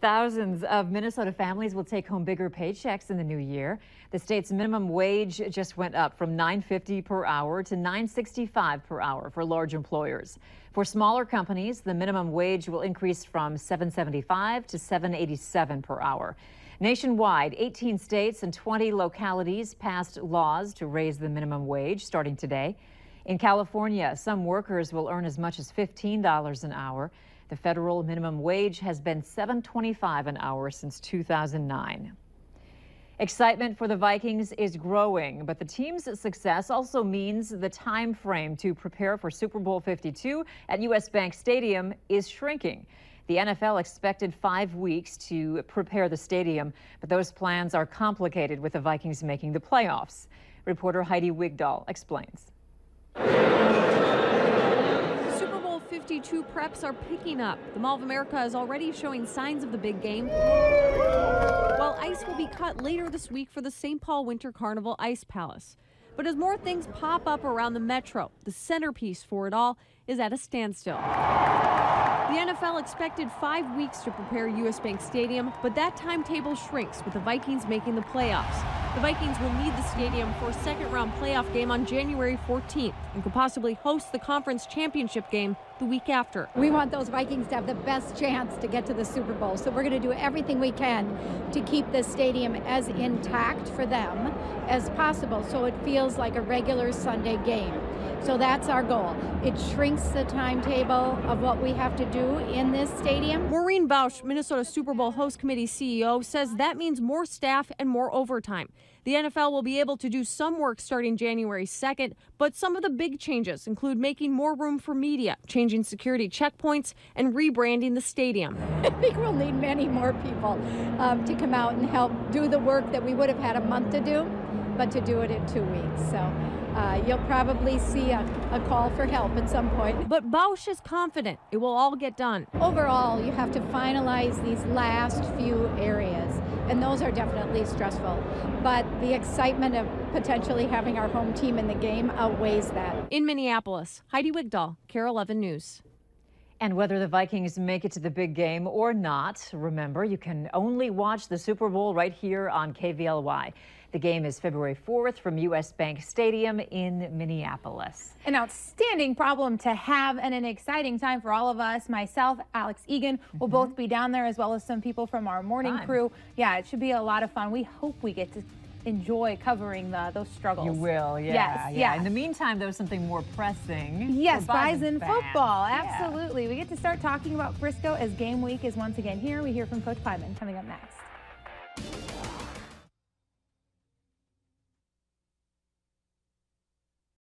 Thousands of Minnesota families will take home bigger paychecks in the new year. The state's minimum wage just went up from $9.50 per hour to $9.65 per hour for large employers. For smaller companies, the minimum wage will increase from $7.75 to $7.87 per hour. Nationwide, 18 states and 20 localities passed laws to raise the minimum wage starting today. In California, some workers will earn as much as $15 an hour. The federal minimum wage has been $7.25 an hour since 2009. Excitement for the Vikings is growing, but the team's success also means the time frame to prepare for Super Bowl 52 at US Bank Stadium is shrinking. The NFL expected 5 weeks to prepare the stadium, but those plans are complicated with the Vikings making the playoffs. Reporter Heidi Wigdahl explains. Super Bowl 52 preps are picking up. The Mall of America is already showing signs of the big game, while ice will be cut later this week for the St. Paul Winter Carnival Ice Palace. But as more things pop up around the metro, the centerpiece for it all is at a standstill. The NFL expected 5 weeks to prepare US Bank Stadium, but that timetable shrinks with the Vikings making the playoffs. The Vikings will need the stadium for a second-round playoff game on January 14th and could possibly host the conference championship game the week after. We want those Vikings to have the best chance to get to the Super Bowl, so we're going to do everything we can to keep this stadium as intact for them as possible so it feels like a regular Sunday game. So that's our goal. It shrinks the timetable of what we have to do in this stadium. Maureen Bausch, Minnesota Super Bowl Host Committee CEO, says that means more staff and more overtime. The NFL will be able to do some work starting January 2nd, but some of the big changes include making more room for media, changing security checkpoints, and rebranding the stadium. I think we'll need many more people to come out and help do the work that we would have had a month to do, but to do it in 2 weeks. So you'll probably see a call for help at some point. But Bausch is confident it will all get done. Overall, you have to finalize these last few areas, and those are definitely stressful. But the excitement of potentially having our home team in the game outweighs that. In Minneapolis, Heidi Wigdahl, KARE 11 News. And whether the Vikings make it to the big game or not, remember, you can only watch the Super Bowl right here on KVLY. The game is February 4th from US Bank Stadium in Minneapolis. An outstanding problem to have and an exciting time for all of us. Myself, Alex Egan will both be down there, as well as some people from our morning crew. Yeah, it should be a lot of fun. We hope we get to enjoy covering those struggles. You will, yeah. Yes. In the meantime, there's something more pressing. Yes, Bison fans. football, absolutely. We get to start talking about Frisco as game week is once again here. We hear from Coach Kleiman coming up next.